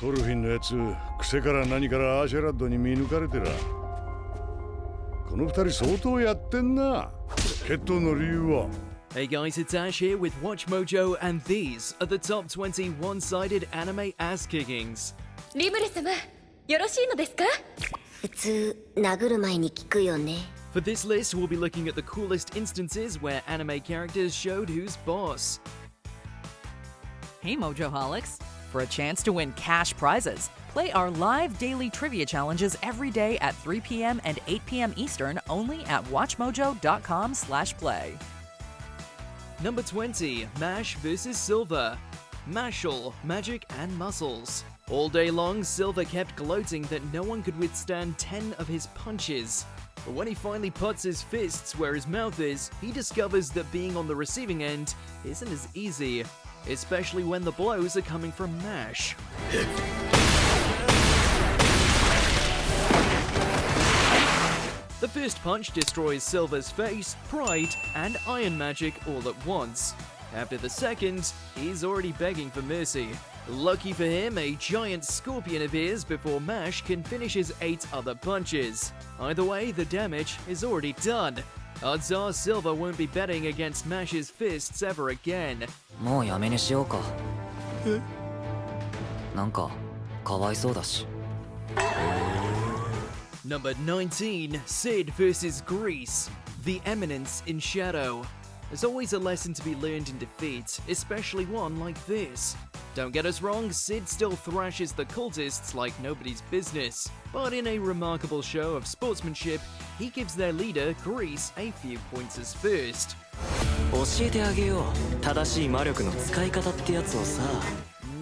トルフィンのやつ、癖から何からアシェラッドに見抜かれてら。この二人相当やってんな。決闘の理由は。Hey guys, it's Ash here with WatchMojo, and these are the top 20 one-sided anime ass kickings. リムル様、よろしいのですか？普通、殴る前に聞くよね。For this list, we'll be looking at the coolest instances where anime characters showed who's boss. Hey Mojoholics! For a chance to win cash prizes, play our live daily trivia challenges every day at 3 p.m. and 8 p.m. Eastern only at WatchMojo.com/play. Number 20, Mash vs. Silver. Mashle, magic and muscles. All day long, Silver kept gloating that no one could withstand 10 of his punches. But when he finally puts his fists where his mouth is, he discovers that being on the receiving end isn't as easy, especially when the blows are coming from Mash. The first punch destroys Silver's face, pride, and iron magic all at once. After the second, he's already begging for mercy. Lucky for him, a giant scorpion appears before Mash can finish his 8 other punches. Either way, the damage is already done. Odds are Silver won't be betting against Mash's fists ever again. もうやめにしようか。なんかかわいそうだし。Number 19, Sid vs. Grease. The Eminence in Shadow. There's always a lesson to be learned in defeat, especially one like this. Don't get us wrong, Sid still thrashes the cultists like nobody's business. But in a remarkable show of sportsmanship, he gives their leader, Grease, a few pointers first. 教えてあげよう。正しい魔力の使い方ってやつをさ。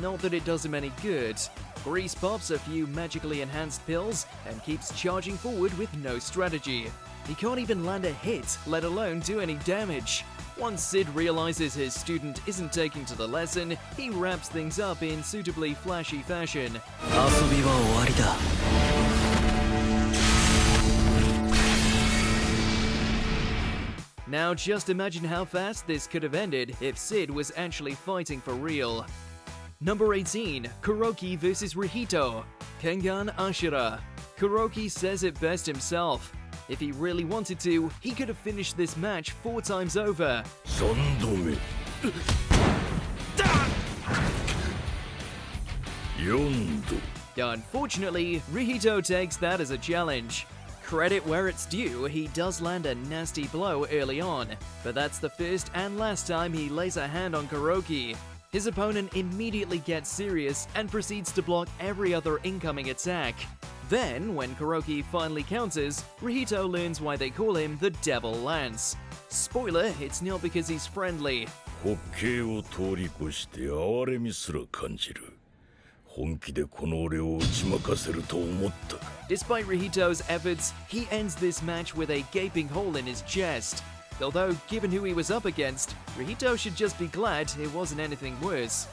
Not that it does him any good. Grease pops a few magically enhanced pills and keeps charging forward with no strategy. He can't even land a hit, let alone do any damage. Once Sid realizes his student isn't taking to the lesson, he wraps things up in suitably flashy fashion. 遊びは終わりだ。Now just imagine how fast this could have ended if Sid was actually fighting for real. Number 18, Kuroki vs. Rihito. Kengan Ashura. Kuroki says it best himself. If he really wanted to, he could have finished this match 4 times over. 3度目。4度。 Unfortunately, Rihito takes that as a challenge. Credit where it's due, he does land a nasty blow early on, but that's the first and last time he lays a hand on Kuroki. His opponent immediately gets serious and proceeds to block every other incoming attack. Then, when Kuroki finally counters, Rihito learns why they call him the Devil Lance. Spoiler, it's not because he's friendly. 滑稽を通り越して哀れみすら感じる。本気でこの俺を打ち負かせると思ったか。 Despite Rihito's efforts, he ends this match with a gaping hole in his chest. Although, given who he was up against, Rihito should just be glad it wasn't anything worse.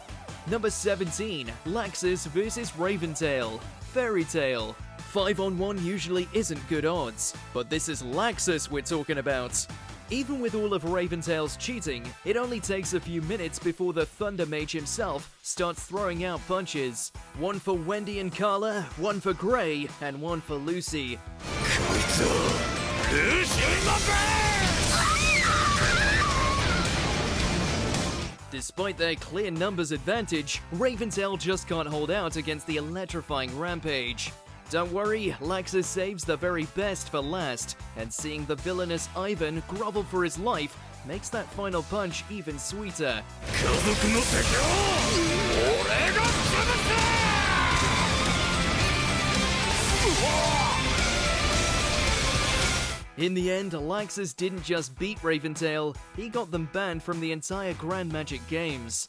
Number 17, Laxus vs. Raventail. Fairy Tail. 5-on-1 usually isn't good odds, but this is Laxus we're talking about. Even with all of Raventail's cheating, it only takes a few minutes before the Thunder Mage himself starts throwing out punches. One for Wendy and Carla, one for Gray, and one for Lucy. Despite their clear numbers advantage, Raventail just can't hold out against the electrifying Rampage. Don't worry, Laxus saves the very best for last, and seeing the villainous Ivan grovel for his life makes that final punch even sweeter. In the end, Laxus didn't just beat Raventail, he got them banned from the entire Grand Magic Games.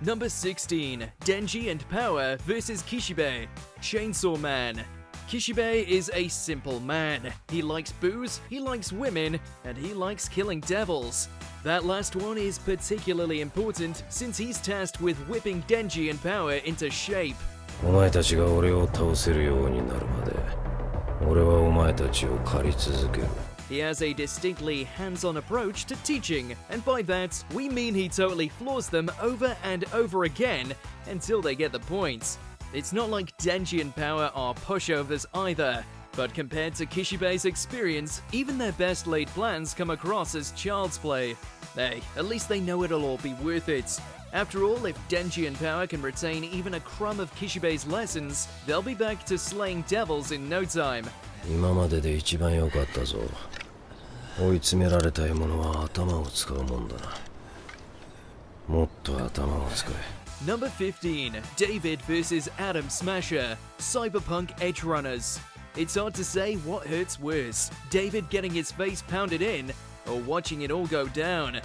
Number 16, Denji and Power vs. Kishibe. Chainsaw Man. Kishibe is a simple man. He likes booze, he likes women, and he likes killing devils. That last one is particularly important since he's tasked with whipping Denji and Power into shape. お前たちが俺を倒せるようになるまで、俺はお前たちを狩り続ける。 He has a distinctly hands-on approach to teaching, and by that, we mean he totally floors them over and over again until they get the points. It's not like Denji and Power are pushovers either, but compared to Kishibe's experience, even their best laid plans come across as child's play. Hey, at least they know it'll all be worth it. After all, if Denji and Power can retain even a crumb of Kishibe's lessons, they'll be back to slaying devils in no time. 今までで一番良かったぞ。追い詰められた獲物は頭を使うもんだな。もっと頭を使え。Number 15, David vs. Adam Smasher, Cyberpunk Edge Runners. It's hard to say what hurts worse, David getting his face pounded in, or watching it all go down.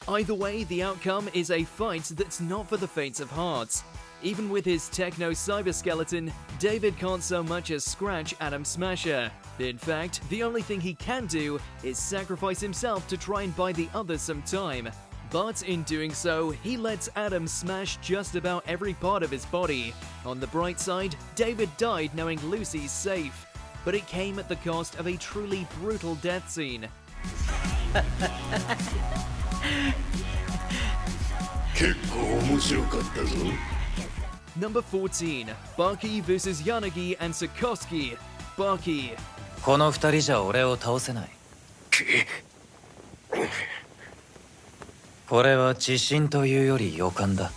Either way, the outcome is a fight that's not for the faint of heart. Even with his techno cyberskeleton, David can't so much as scratch Adam Smasher. In fact, the only thing he can do is sacrifice himself to try and buy the others some time. But in doing so, he lets Adam smash just about every part of his body. On the bright side, David died knowing Lucy's safe. But it came at the cost of a truly brutal death scene. Number 14, Baki vs. Yanagi and Sikorsky. Baki. この二人じゃ俺を倒せない。これは自信というより予感だ。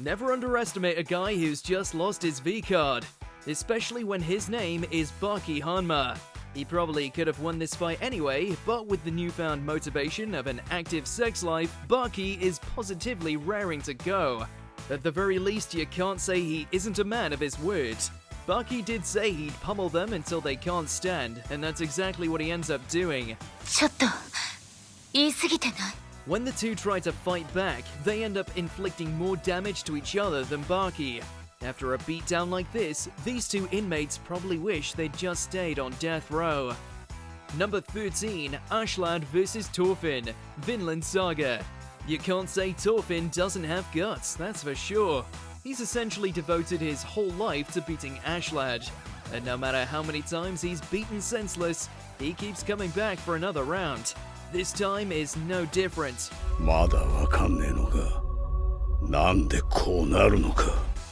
Never underestimate a guy who's just lost his V card, especially when his name is Baki Hanma. He probably could have won this fight anyway, but with the newfound motivation of an active sex life, Baki is positively raring to go. At the very least, you can't say he isn't a man of his word. Baki did say he'd pummel them until they can't stand, and that's exactly what he ends up doing. ちょっと言い過ぎてない？ When the two try to fight back, they end up inflicting more damage to each other than Baki. After a beatdown like this, these two inmates probably wish they'd just stayed on death row. Number 13, Ashlad vs. Thorfinn, Vinland Saga. You can't say Thorfinn doesn't have guts, that's for sure. He's essentially devoted his whole life to beating Ashlad. And no matter how many times he's beaten senseless, he keeps coming back for another round. This time is no different. まだわかんねえのか。なんでこうなるのか。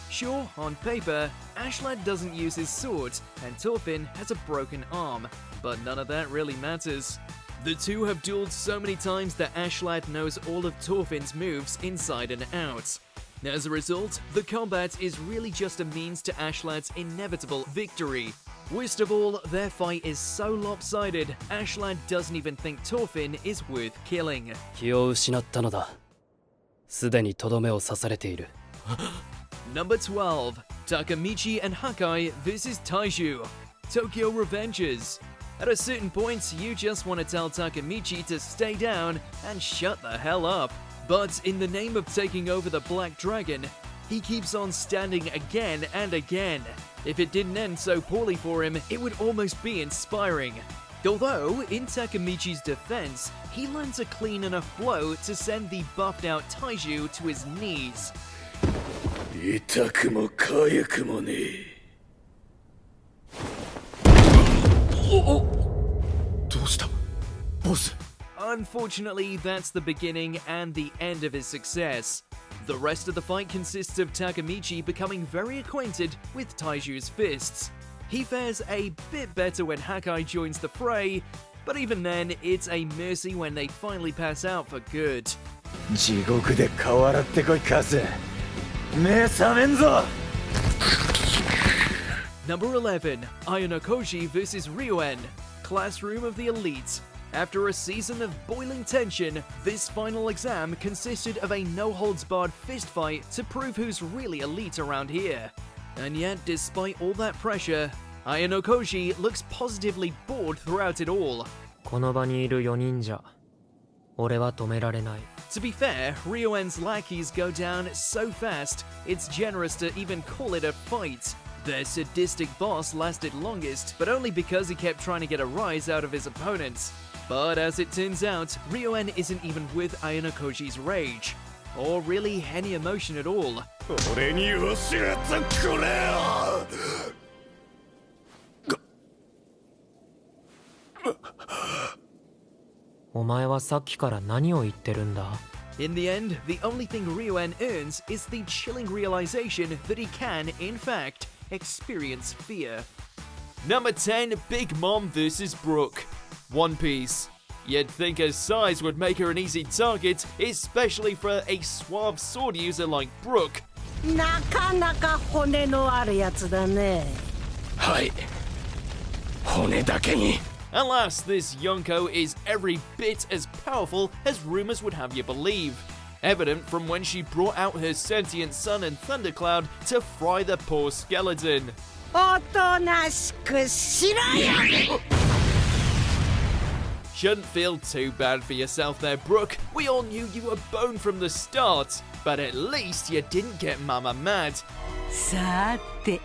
Sure, on paper, Ashlad doesn't use his sword, and Thorfinn has a broken arm, but none of that really matters. The two have dueled so many times that Ashlad knows all of Thorfinn's moves inside and out. As a result, the combat is really just a means to Ashlad's inevitable victory. Worst of all, their fight is so lopsided, Ashlad doesn't even think Thorfinn is worth killing. 気を失ったのだ。すでにとどめを刺されている。Number 12, Takamichi and Hakai vs. Taiju, Tokyo Revengers. At a certain point, you just want to tell Takamichi to stay down and shut the hell up. But in the name of taking over the Black Dragon, he keeps on standing again and again. If it didn't end so poorly for him, it would almost be inspiring. Although, in Takamichi's defense, he lands a clean enough blow to send the buffed out Taiju to his knees. 痛くも痒くもねえ。どうした？ボス。 Unfortunately, that's the beginning and the end of his success. The rest of the fight consists of Takamichi becoming very acquainted with Taiju's fists. He fares a bit better when Hakai joins the fray, but even then, it's a mercy when they finally pass out for good. 地獄で顔洗ってこいカズ。目覚めんぞ。 Number 11, Ayanokoshi vs. Ryuen, Classroom of the Elite. After a season of boiling tension, this final exam consisted of a no-holds-barred fistfight to prove who's really elite around here. And yet, despite all that pressure, Ayanokoshi looks positively bored throughout it all. この場にいる4人じゃ、俺は止められない。 To be fair, Ryuen's lackeys go down so fast, it's generous to even call it a fight. Their sadistic boss lasted longest, but only because he kept trying to get a rise out of his opponents. But as it turns out, Ryuen isn't even with Ayanokoshi's rage, or really any emotion at all. 俺に教えてくれよ。お前はさっきから何を言ってるんだ？ In the end, the only thing Ryuan earns is the chilling realization that he can, in fact, experience fear. Number 10, Big Mom vs. Brooke. One Piece. You'd think her size would make her an easy target, especially for a suave sword user like Brooke. なかなか骨のあるやつだね。はい。骨だけに。 Alas, this Yonko is every bit as powerful as rumors would have you believe. Evident from when she brought out her sentient sun and thundercloud to fry the poor skeleton. おとなしくしろよ。 Shouldn't feel too bad for yourself there, Brooke. We all knew you were bone from the start, but at least you didn't get Mama mad. さて。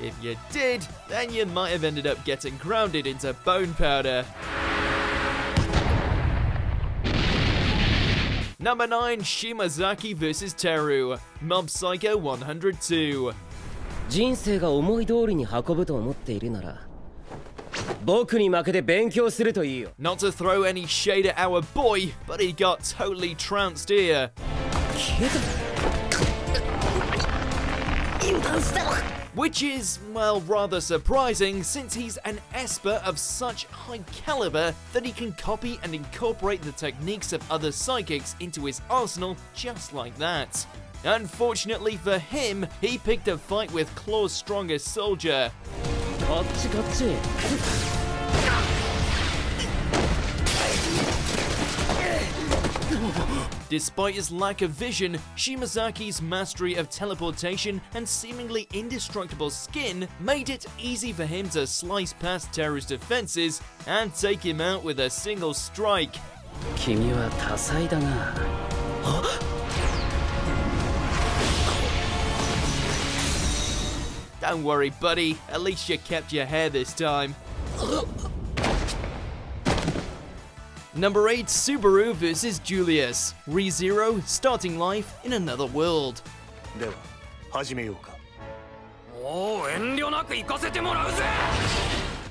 If you did, then you might have ended up getting grounded into bone powder. Number 9, Shimazaki vs. Teru. Mob Psycho 102. 人生が思い通りに運ぶと思っているなら僕に負けて勉強するといいよ。 Not to throw any shade at our boy, but he got totally trounced here. 消えた。 Which is, well, rather surprising since he's an Esper of such high caliber that he can copy and incorporate the techniques of other psychics into his arsenal just like that. Unfortunately for him, he picked a fight with Claw's strongest soldier. こっちこっち。 Despite his lack of vision, Shimazaki's mastery of teleportation and seemingly indestructible skin made it easy for him to slice past Teru's defenses and take him out with a single strike. 君は多彩だな。 Don't worry, buddy. At least you kept your hair this time. Number 8, Subaru vs. Julius. ReZero, starting life in another world. では始めようか。おお、遠慮なく行かせてもらうぜ。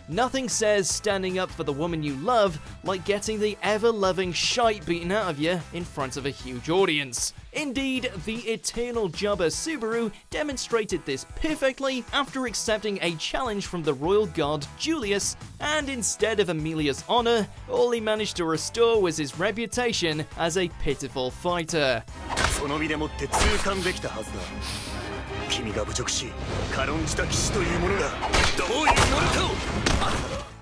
Nothing says standing up for the woman you love like getting the ever-loving shite beaten out of you in front of a huge audience. Indeed, the eternal jobber Subaru demonstrated this perfectly after accepting a challenge from the royal god Julius, and instead of Amelia's honor, all he managed to restore was his reputation as a pitiful fighter. その身でもって痛感できたはずだ。君が侮辱し、軽んじた騎士というものがどういうものかを。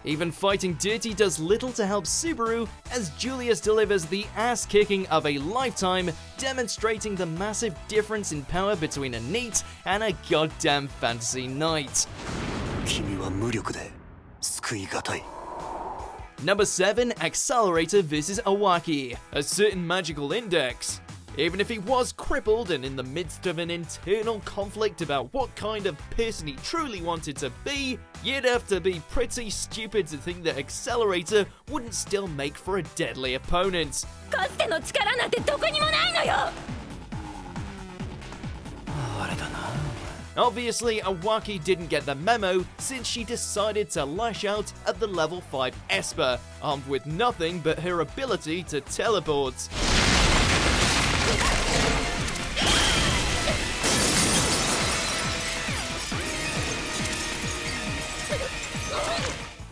Even fighting dirty does little to help Subaru, as Julius delivers the ass-kicking of a lifetime, demonstrating the massive difference in power between a NEET and a goddamn fantasy knight. 君は無力で救いがたい。 Number 7, Accelerator vs. Awaki, a certain magical index. Even if he was crippled and in the midst of an internal conflict about what kind of person he truly wanted to be, you'd have to be pretty stupid to think that Accelerator wouldn't still make for a deadly opponent. かつての力なんてどこにもないのよ。 Obviously, Awaki didn't get the memo since she decided to lash out at the level 5 Esper, armed with nothing but her ability to teleport.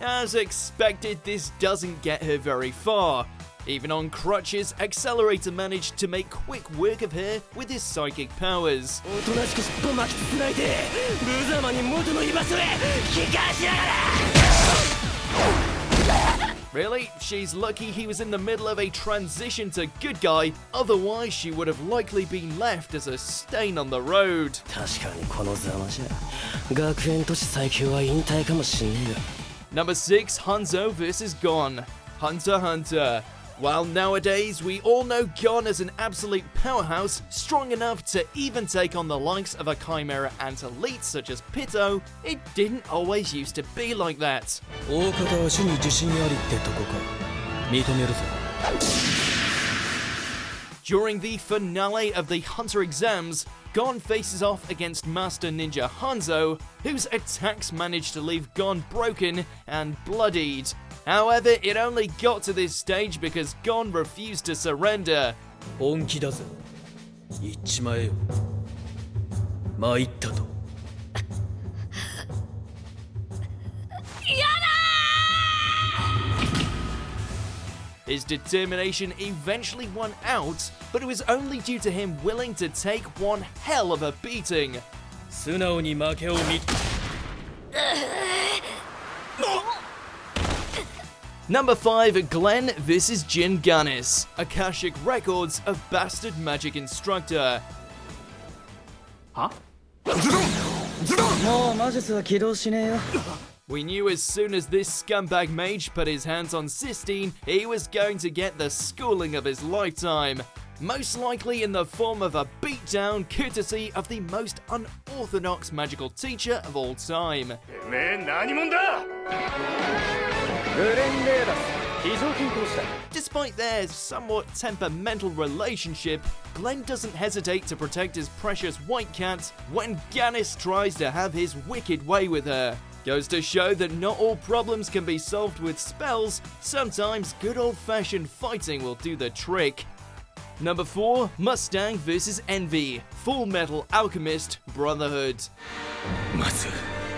As expected, this doesn't get her very far. Even on crutches, Accelerator managed to make quick work of her with his psychic powers. Really? She's lucky he was in the middle of a transition to good guy, otherwise she would have likely been left as a stain on the road. 確かにこのざまじゃ学園都市最強は引退かもしんねえよ。 Number 6, Hanzo vs. Gon. Hunter x Hunter. While nowadays we all know Gon as an absolute powerhouse, strong enough to even take on the likes of a Chimera and elite such as Pitto, it didn't always used to be like that. 大方は死に自信ありってとこか。認めるぞ。During the finale of the Hunter exams, Gon faces off against Master Ninja Hanzo, whose attacks managed to leave Gon broken and bloodied. However, it only got to this stage because Gon refused to surrender. 本気だぜ。言っちまえよ。参ったと。His determination eventually won out, but it was only due to him willing to take one hell of a beating. 素直に負けを見。Number 5, Glenn vs. Jin Gannis, Akashic Records of Bastard Magic Instructor. Huh? We knew as soon as this scumbag mage put his hands on Sistine, he was going to get the schooling of his lifetime. Most likely in the form of a beatdown courtesy of the most unorthodox magical teacher of all time. Despite their somewhat temperamental relationship, Glenn doesn't hesitate to protect his precious white cat when Gannis tries to have his wicked way with her. Goes to show that not all problems can be solved with spells, sometimes good old-fashioned fighting will do the trick. Number 4, Mustang vs. Envy, Full Metal Alchemist Brotherhood. まず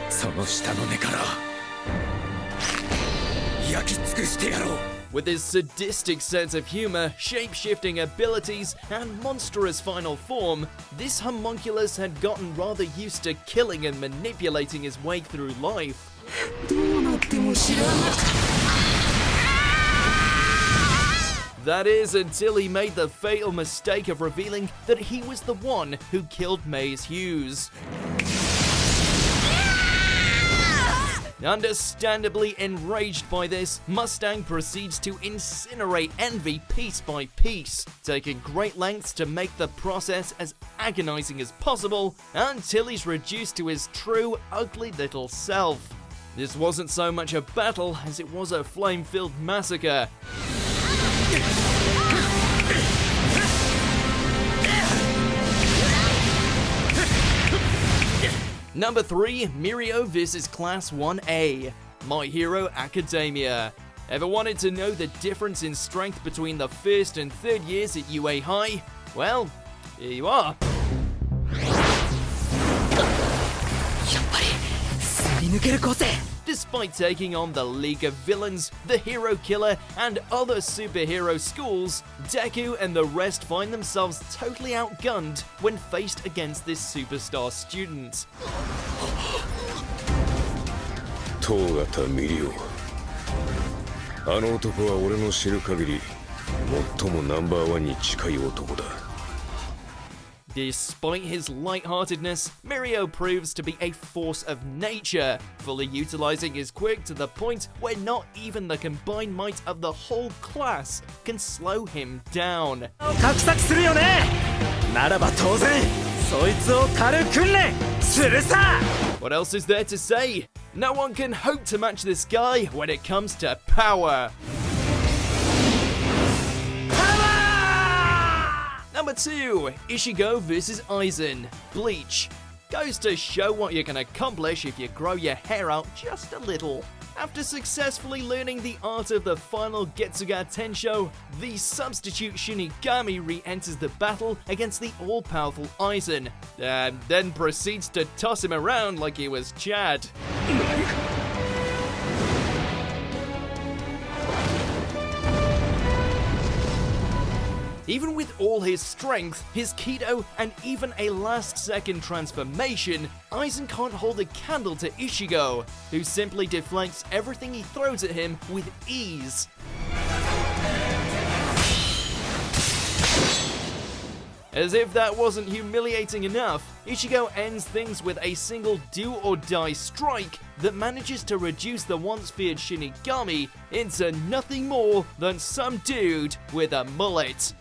その下の根から焼き尽くしてやろう。 With his sadistic sense of humor, shape-shifting abilities, and monstrous final form, this homunculus had gotten rather used to killing and manipulating his way through life. That is, until he made the fatal mistake of revealing that he was the one who killed Maze Hughes. Understandably enraged by this, Mustang proceeds to incinerate Envy piece by piece, taking great lengths to make the process as agonizing as possible until he's reduced to his true ugly little self. This wasn't so much a battle as it was a flame-filled massacre. Number 3, Mirio vs. Class 1A, My Hero Academia. Ever wanted to know the difference in strength between the first and third years at UA High? Well, here you are. Despite taking on the League of Villains, the Hero Killer, and other superhero schools, Deku and the rest find themselves totally outgunned when faced against this superstar student. 東方ミリオ、あの男は俺の知る限り最もナンバーワンに近い男だ。 Despite his lightheartedness, Mirio proves to be a force of nature, fully utilizing his quirk to the point where not even the combined might of the whole class can slow him down. What else is there to say? No one can hope to match this guy when it comes to power. Number 2, Ishigo vs. Aizen, Bleach. Goes to show what you can accomplish if you grow your hair out just a little. After successfully learning the art of the final Getsuga Tensho, the substitute Shinigami re-enters the battle against the all-powerful Aizen, and then proceeds to toss him around like he was Chad. Even with all his strength, his Kido, and even a last-second transformation, Aizen can't hold a candle to Ishigo, who simply deflects everything he throws at him with ease. As if that wasn't humiliating enough, Ishigo ends things with a single do-or-die strike that manages to reduce the once-feared Shinigami into nothing more than some dude with a mullet.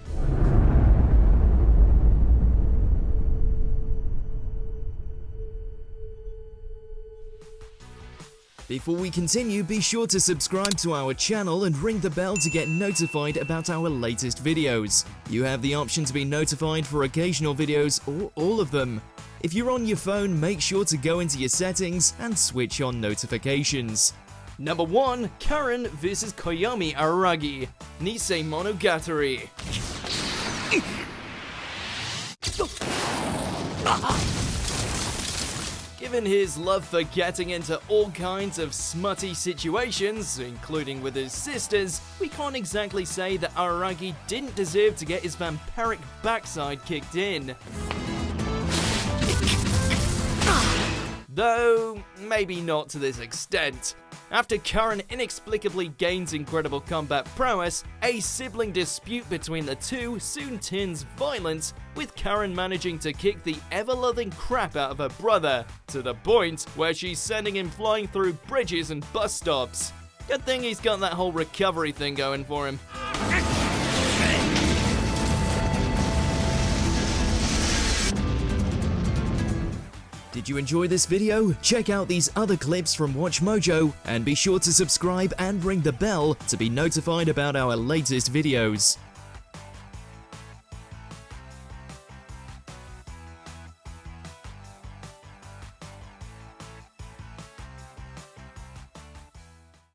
Before we continue, be sure to subscribe to our channel and ring the bell to get notified about our latest videos. You have the option to be notified for occasional videos or all of them. If you're on your phone, make sure to go into your settings and switch on notifications. Number 1, Karen vs Koyomi Araragi, Nisei Monogatari. Given his love for getting into all kinds of smutty situations, including with his sisters, we can't exactly say that Araragi didn't deserve to get his vampiric backside kicked in. Though, maybe not to this extent. After Karen inexplicably gains incredible combat prowess, a sibling dispute between the two soon turns violent, with Karen managing to kick the ever-loving crap out of her brother, to the point where she's sending him flying through bridges and bus stops. Good thing he's got that whole recovery thing going for him. Did you enjoy this video? Check out these other clips from WatchMojo and be sure to subscribe and ring the bell to be notified about our latest videos.